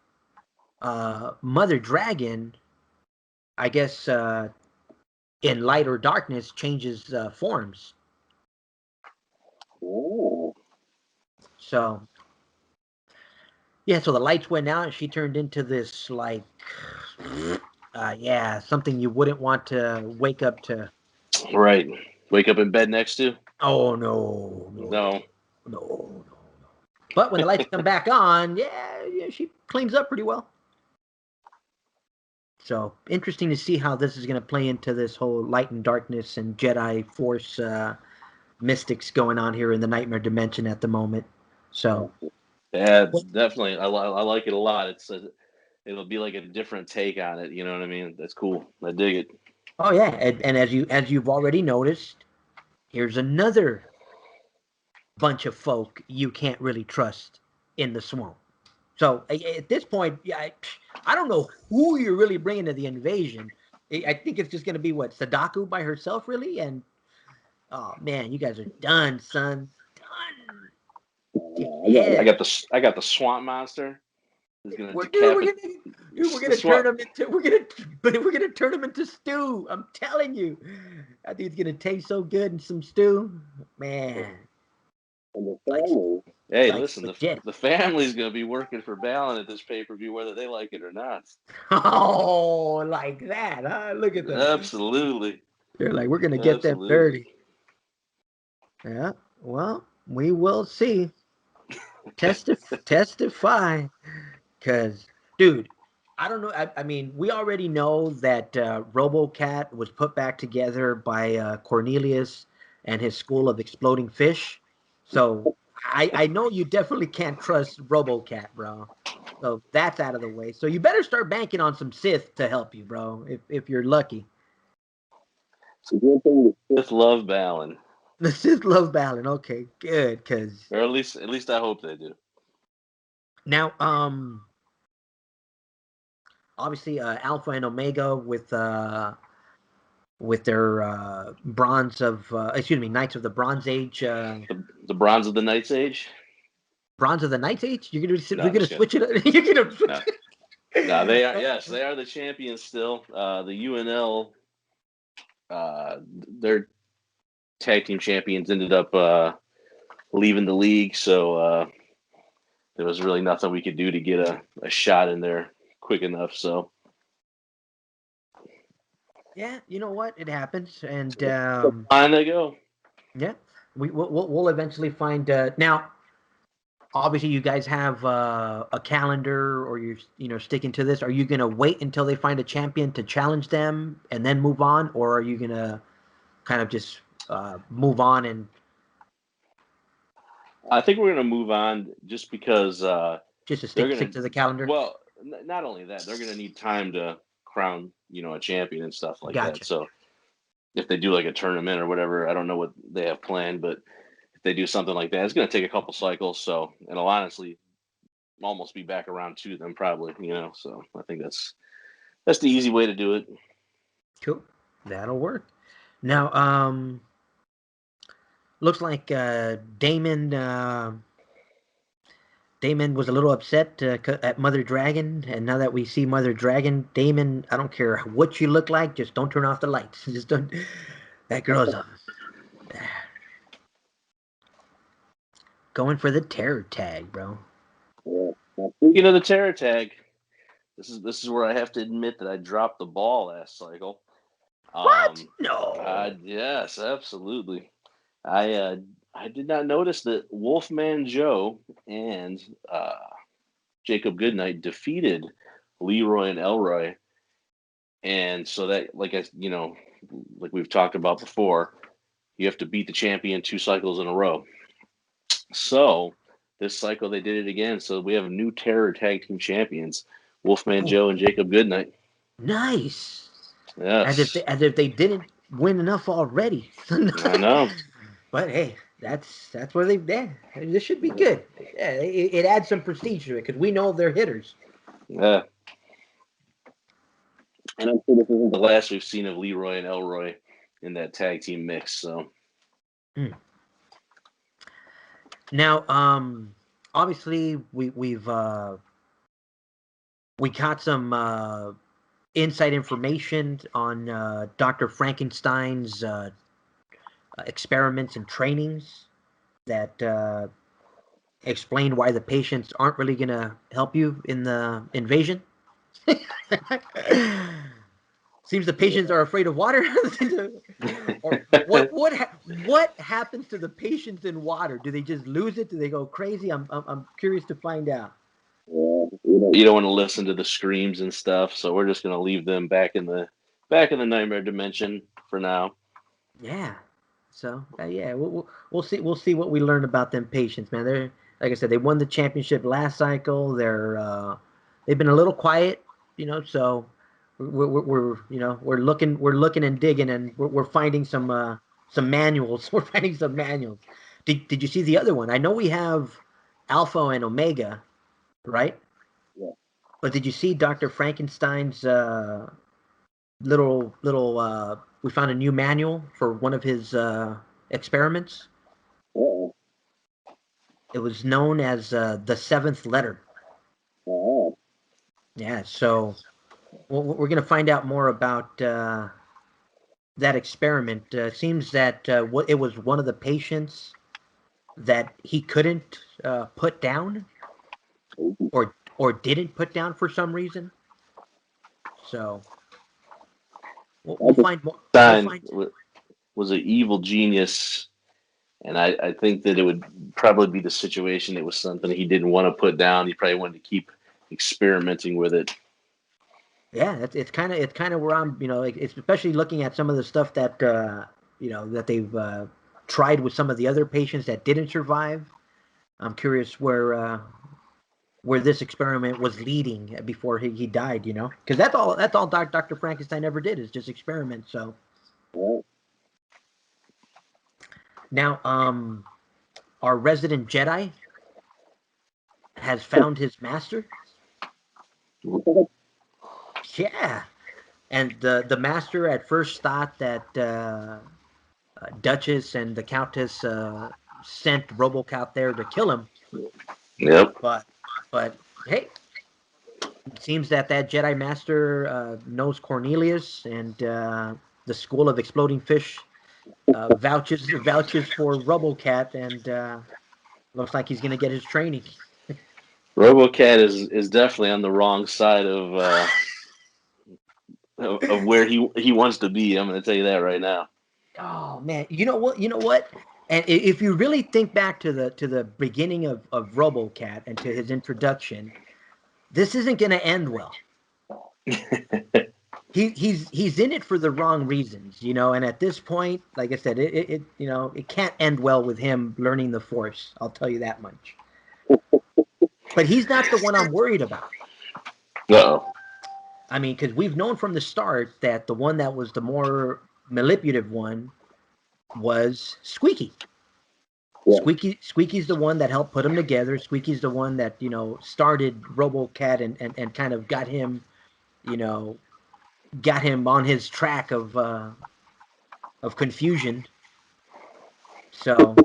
Mother Dragon, I guess, in light or darkness, changes forms. Oh. So, yeah, so the lights went out and she turned into this, like, something you wouldn't want to wake up to. Right. Wake up in bed next to? Oh, no. But when the lights come back on, yeah, she cleans up pretty well. So, interesting to see how this is going to play into this whole light and darkness and Jedi Force mystics going on here in the Nightmare Dimension at the moment. So, yeah, definitely. I like it a lot. It'll be like a different take on it. You know what I mean? That's cool. I dig it. Oh yeah, and as you've already noticed, here's another bunch of folk you can't really trust in the swamp. So at this point, I don't know who you're really bringing to the invasion. I think it's just going to be Sadako by herself, really. And oh man, you guys are done, son. Done. Yeah. I got the swamp monster. We're gonna turn him into stew. I'm telling you, I think it's gonna taste so good in some stew, man. And the family Hey, Like listen, legit. the family's going to be working for Balin at this pay-per-view, whether they like it or not. Oh, like that, huh? Look at that. Absolutely. They're like, we're going to get them dirty. Yeah, well, we will see. Testify. Because, dude, I don't know. I mean, we already know that RoboCat was put back together by Cornelius and his school of exploding fish. So I know you definitely can't trust RoboCat, bro. So that's out of the way. So you better start banking on some Sith to help you, bro, if you're lucky. It's a good thing the Sith love Balin. The Sith love Balin. Okay, good, because or at least I hope they do. Now, obviously, Alpha and Omega with their Knights of the Bronze Age. The Bronze of the Knights Age. Bronze of the Knights Age. You're No, gonna switch it. You're gonna. No, they are. Yes, they are the champions still. The UNL, their tag team champions ended up leaving the league, so there was really nothing we could do to get a shot in there quick enough. So Yeah, you know what? It happens, and on they go. Yeah, we'll eventually find. Now, obviously, you guys have a calendar, or you're sticking to this. Are you gonna wait until they find a champion to challenge them and then move on, or are you gonna kind of just move on and? I think we're gonna move on just because Just to they're stick gonna. to the calendar. Well, not only that, they're gonna need time to crown a champion and stuff like that. Gotcha. So if they do like a tournament or whatever, I don't know what they have planned, but if they do something like that, it's gonna take a couple cycles. So, and I'll honestly almost be back around to them probably. So I think that's the easy way to do it. Cool. That'll work. Now, looks like Damon was a little upset at Mother Dragon, and now that we see Mother Dragon, Damon, I don't care what you look like, just don't turn off the lights. Just don't. That girl's going for the terror tag, bro. Yeah. Speaking of the terror tag, this is where I have to admit that I dropped the ball last cycle. What? No. Yes, absolutely. I did not notice that Wolfman Joe and Jacob Goodnight defeated Leroy and Elroy, and so that like we've talked about before, you have to beat the champion 2 cycles in a row. So this cycle they did it again. So we have new terror tag team champions, Wolfman Joe and Jacob Goodnight. Nice. Yes. As if they didn't win enough already. I know. But hey, that's where they've been. This should be good. Yeah, it adds some prestige to it because we know they're hitters. Yeah. And I'm sure this isn't The last we've seen of Leroy and Elroy in that tag team mix. So. Now, obviously we got some inside information on Dr. Frankenstein's experiments and trainings that explain why the patients aren't really going to help you in the invasion. Seems the patients are afraid of water. Or what happens to the patients in water? Do they just lose it? Do they go crazy? I'm curious to find out. You don't want to listen to the screams and stuff, so we're just going to leave them back in the nightmare dimension for now. Yeah. So yeah, we'll see what we learn about them patients, man. They're like I said, they won the championship last cycle. They've been a little quiet, so we're looking and digging, and we're finding some manuals. We're finding some manuals. Did you see the other one? I know we have Alpha and Omega, right? Yeah. But did you see Dr. Frankenstein's little? We found a new manual for one of his experiments. Uh-oh. It was known as the seventh letter. Uh-oh. Yeah, so we're going to find out more about that experiment. Seems that it was one of the patients that he couldn't put down or didn't put down for some reason. So we'll find more. Stein was an evil genius, and I think that it would probably be the situation. It was something he didn't want to put down. He probably wanted to keep experimenting with it. Yeah, it's kind of where I'm, like, especially looking at some of the stuff that that they've tried with some of the other patients that didn't survive. I'm curious where this experiment was leading before he died, because that's all Dr. Frankenstein ever did is just experiment. So now, our resident Jedi has found his master. Yeah, and the master at first thought that Duchess and the Countess sent RoboCop there to kill him. Yep. But hey, it seems that Jedi Master knows Cornelius, and the School of Exploding Fish vouches for RoboCat, and looks like he's going to get his training. RoboCat is definitely on the wrong side of where he wants to be. I'm going to tell you that right now. Oh man, you know what? And if you really think back to the beginning of RoboCat and to his introduction, this isn't going to end well. He's in it for the wrong reasons, and at this point, like I said, it can't end well with him learning the Force. I'll tell you that much. But he's not the one I'm worried about. Uh-oh. I mean, because we've known from the start that the one that was the more manipulative one was Squeaky. Yeah. Squeaky's the one that helped put them together. Squeaky's the one that started RoboCat and kind of got him on his track of confusion. So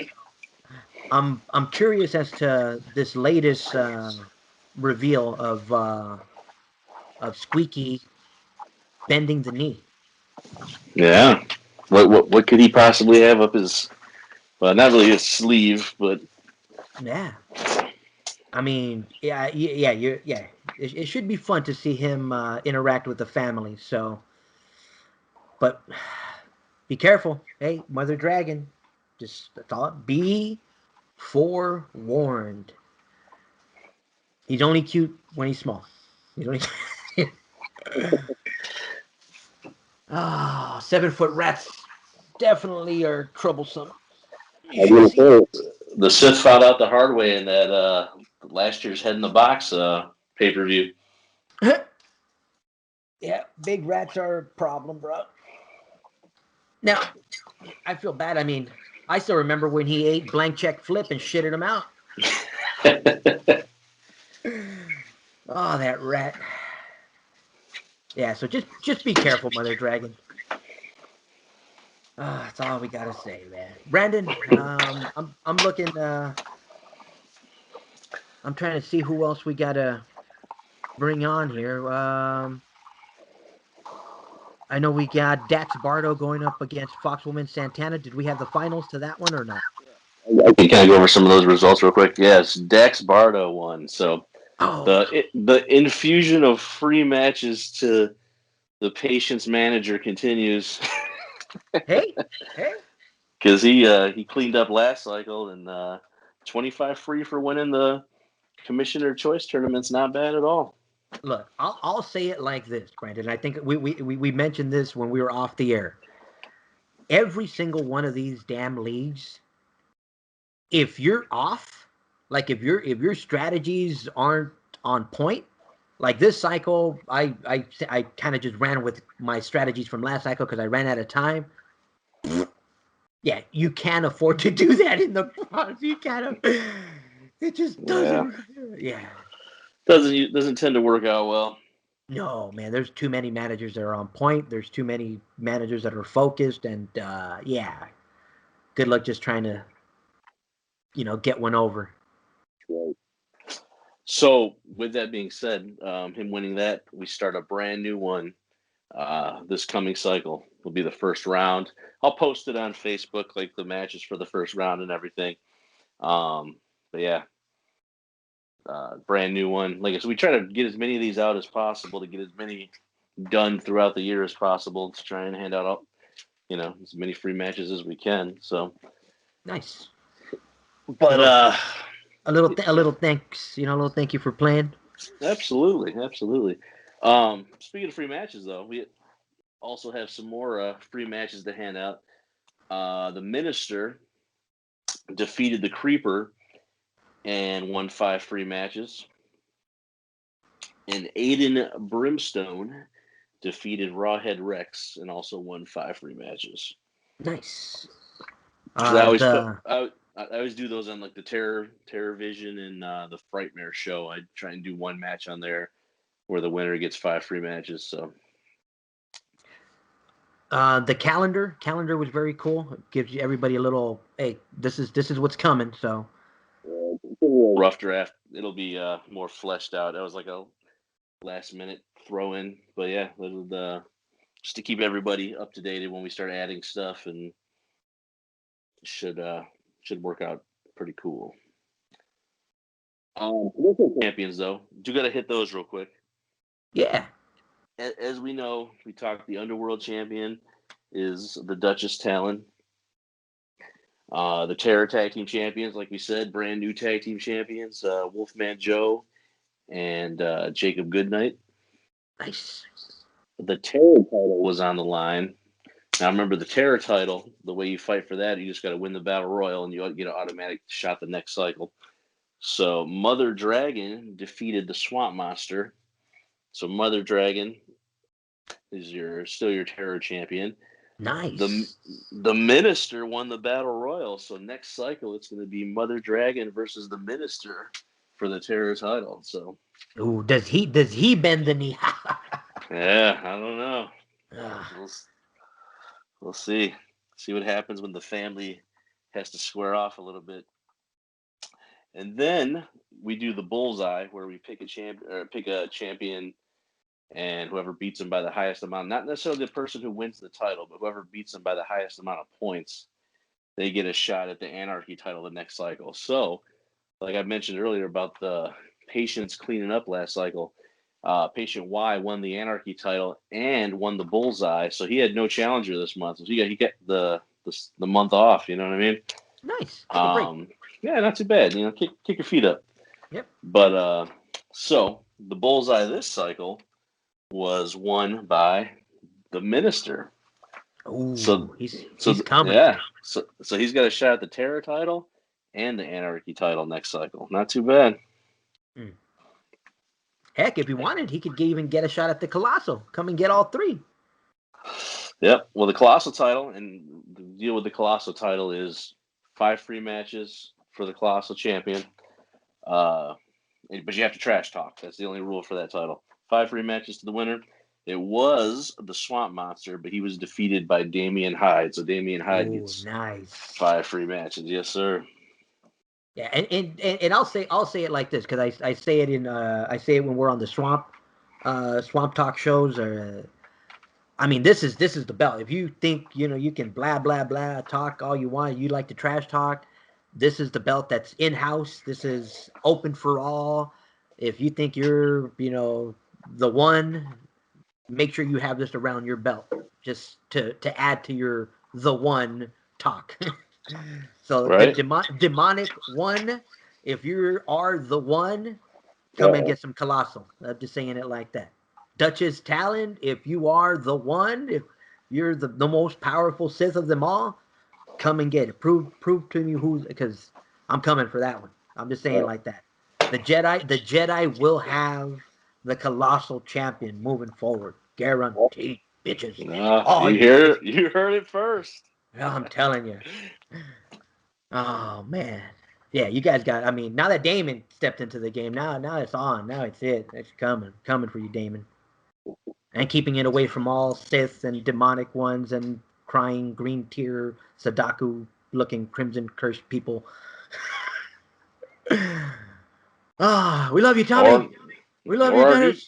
I'm curious as to this latest reveal of Squeaky bending the knee. Yeah. What could he possibly have up his? Well, not really his sleeve, but yeah. I mean, yeah. It should be fun to see him interact with the family. So, but be careful, hey, Mother Dragon. Just be forewarned. He's only cute when he's small. He's only. 7-foot rats definitely are troublesome. The Sith found out the hard way in that last year's Head in the Box pay-per-view. Yeah, big rats are a problem, bro. Now, I feel bad. I mean, I still remember when he ate Blank Check Flip and shitted him out. Oh, that rat. Yeah, so just be careful, Mother Dragon. That's all we gotta say, man. Brandon, I'm looking. I'm trying to see who else we gotta bring on here. I know we got Dax Bardo going up against Foxwoman Santana. Did we have the finals to that one or not? I can kind of go over some of those results real quick. Yes, Dax Bardo won. So the infusion of free matches to the patient's manager continues. Hey. Because he cleaned up last cycle, and 25 free for winning the Commissioner Choice Tournament's not bad at all. Look, I'll say it like this, Brandon. I think we mentioned this when we were off the air. Every single one of these damn leagues, if you're off, like if your strategies aren't on point, like this cycle, I kind of just ran with my strategies from last cycle because I ran out of time. Yeah, you can't afford to do that in the pros. You can't. It just doesn't. Yeah. Doesn't tend to work out well. No, man. There's too many managers that are on point. There's too many managers that are focused, and yeah. Good luck just trying to, get one over. Right. So, with that being said, him winning that, we start a brand new one this coming cycle. Will be the first round. I'll post it on Facebook, like the matches for the first round and everything. But yeah, brand new one. Like I said, we try to get as many of these out as possible to get as many done throughout the year as possible to try and hand out all, as many free matches as we can. So Nice. but a little thanks, a little thank you for playing. Absolutely. Speaking of free matches, though, we also have some more free matches to hand out. The Minister defeated the Creeper and won 5 free matches. And Aiden Brimstone defeated Rawhead Rex and also won 5 free matches. Nice. I always do those on like the Terror Vision and the Frightmare show. I try and do one match on there where the winner gets 5 free matches. So the calendar was very cool. It gives you everybody a little, hey, this is what's coming. So rough draft. It'll be more fleshed out. That was like a last minute throw in, but yeah, just to keep everybody up to date when we start adding stuff, and should work out pretty cool. Champions though, do got to hit those real quick. Yeah. As we know, we talked. The Underworld champion is the Duchess Talon. The Terror Tag Team champions, like we said, brand new tag team champions, Wolfman Joe and Jacob Goodnight. Nice. The Terror title was on the line. Now remember, the Terror title, the way you fight for that, you just got to win the Battle Royal and you get an automatic shot the next cycle. So Mother Dragon defeated the Swamp Monster. So Mother Dragon is still your Terror champion. Nice. The Minister won the Battle Royal. So next cycle, it's going to be Mother Dragon versus the Minister for the Terror title. So, ooh, does he bend the knee? Yeah, I don't know. We'll see. See what happens when the family has to square off a little bit. And then we do the bullseye, where we pick a champion, and whoever beats him by the highest amount, not necessarily the person who wins the title, but whoever beats him by the highest amount of points, they get a shot at the Anarchy title the next cycle. So, like I mentioned earlier about the Patience cleaning up last cycle, Patient Y won the Anarchy title and won the Bullseye, so he had no challenger this month. So he got the month off. You know what I mean? Nice. Yeah, not too bad. Kick your feet up. Yep. But so the Bullseye this cycle was won by the Minister. Oh, so he's coming. Yeah. So he's got a shot at the Terror title and the Anarchy title next cycle. Not too bad. Heck, if he wanted, he could even get a shot at the Colossal. Come and get all 3. Yep. Well, the Colossal title, and the deal with the Colossal title is 5 free matches for the Colossal champion. But you have to trash talk. That's the only rule for that title. 5 free matches to the winner. It was the Swamp Monster, but he was defeated by Damian Hyde. So Damian Hyde gets nice 5 free matches. Yes, sir. Yeah, and I'll say it like this, because I say it when we're on the Swamp Talk shows. Or I mean, this is the belt. If you think you can blah blah blah talk all you want, you like to trash talk, this is the belt that's in house. This is open for all. If you think you're the one, make sure you have this around your belt, just to add to your the one talk. So right. The demonic one, if you are the one, come and get some Colossal. I'm just saying it like that. Duchess Talon, if you are the one, if you're the most powerful Sith of them all, come and get it. Prove to me who's, because I'm coming for that one. I'm just saying like that. The Jedi will have the Colossal champion moving forward. Guaranteed, bitches. You heard it first. I'm telling you. Oh man. Yeah, you guys got. I mean, now that Damon stepped into the game, now it's on. Now it's it. It's coming for you, Damon. And keeping it away from all Sith and demonic ones and crying green tear Sadaku looking crimson cursed people. We love you, Tommy. We love you, Dennis.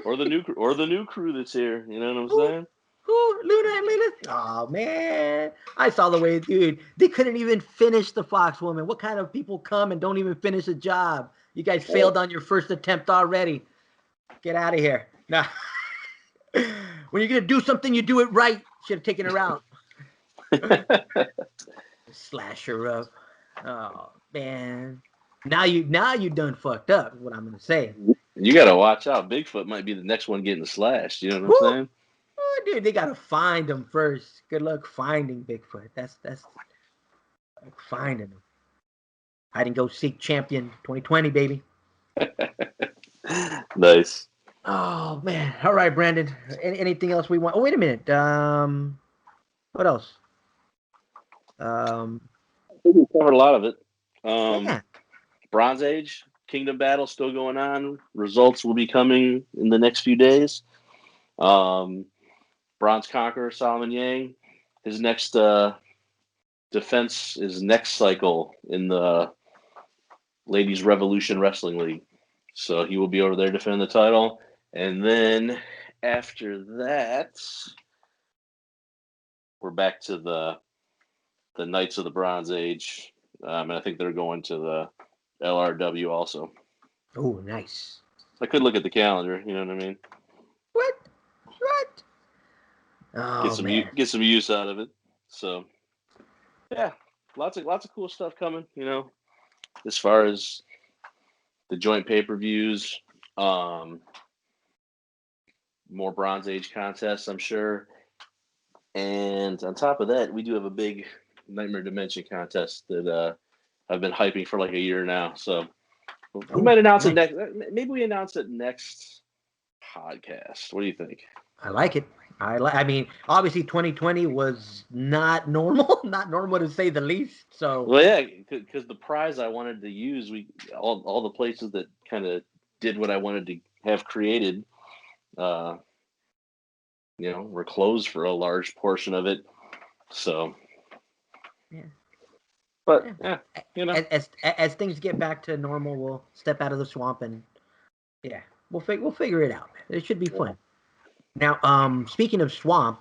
Or the new crew that's here. You know what I'm saying? Luna and Lilith. Oh man, I saw the way, dude. They couldn't even finish the Fox Woman. What kind of people come and don't even finish a job? You guys failed on your first attempt already. Get out of here. Nah. When you're gonna do something, you do it right. Should have taken her out. Slash her up. Oh man. Now you done fucked up. Is what I'm gonna say. You got to watch out. Bigfoot might be the next one getting slashed. You know what I'm saying? Oh, dude, they gotta find him first. Good luck finding Bigfoot. That's like finding him. Hide and go seek champion 2020, baby. Nice. Oh man. All right, Brandon. Anything else we want? Oh, wait a minute. What else? I think we Covered a lot of it. Yeah. Bronze Age, Kingdom Battle still going on. Results will be coming in the next few days. Bronze Conqueror, Solomon Yang, his next defense is next cycle in the Ladies Revolution Wrestling League. So he will be over there defending the title. And then after that, we're back to the Knights of the Bronze Age. And I think they're going to the LRW also. Oh, nice. I could look at the calendar, you know what I mean? What? Oh, Get some use out of it. So yeah, lots of cool stuff coming, you know, as far as the joint pay-per-views, more Bronze Age contests, I'm sure. And on top of that, we do have a big Nightmare Dimension contest that I've been hyping for like a year now. So we might announce it next. Maybe we announce it next podcast. What do you think? I like it. I mean, obviously 2020 was not normal, not normal to say the least. So well, yeah, because the prize I wanted to use, all the places that kind of did what I wanted to have created, were closed for a large portion of it. So, yeah. But as things get back to normal, we'll step out of the swamp and we'll figure it out. It should be fun. Now, speaking of swamp,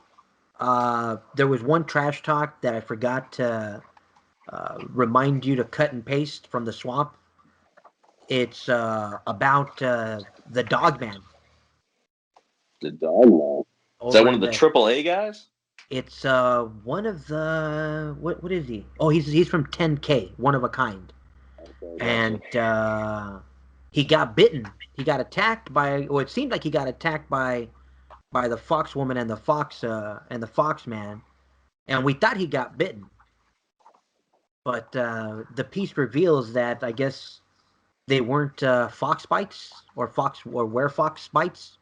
there was one trash talk that I forgot to remind you to cut and paste from the swamp. It's about the Dog Man. The Dog Man. Is that one of the AAA guys? It's one of the what is he? Oh, he's from 10K, One of a Kind. Okay, and he got bitten. He got attacked by. Well, it seemed like he got attacked by the Fox Woman and the Fox Man, and we thought he got bitten. But the piece reveals that I guess they weren't fox bites or were-fox bites.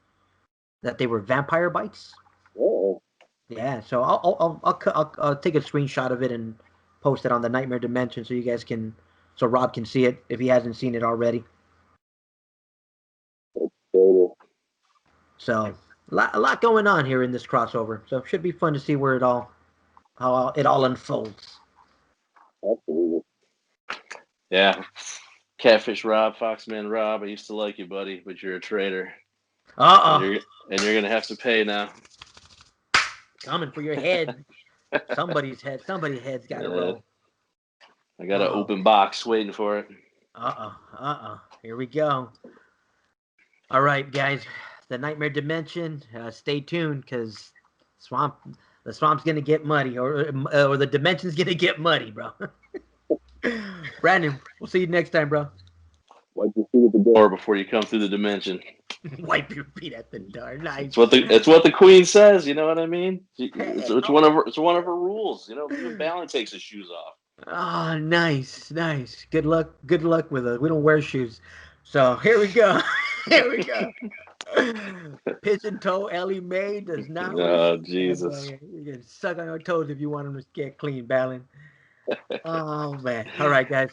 That they were vampire bites. Oh. Yeah, so I'll take a screenshot of it and post it on the Nightmare Dimension so Rob can see it if he hasn't seen it already. So a lot going on here in this crossover. So it should be fun to see where how it all unfolds. Absolutely. Yeah. Catfish Rob, Foxman Rob, I used to like you, buddy, but you're a traitor. And you're gonna have to pay now. Coming for your head. Somebody's head's got to roll. I got an open box waiting for it. Here we go. All right, guys. The Nightmare Dimension. Stay tuned because the swamp's gonna get muddy, or the dimension's gonna get muddy, bro. Brandon, we'll see you next time, bro. Wipe your feet at the door. Or before you come through the dimension. Wipe your feet at the door. Nice. It's what the queen says. You know what I mean? It's one of her rules. You know, even Balin takes his shoes off. Oh, nice. Good luck with us. We don't wear shoes. So here we go. Pigeon toe Ellie Mae does not. Oh, Jesus. You can suck on your toes if you want them to get clean, Balin. Oh man. All right, guys.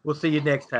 We'll see you next time.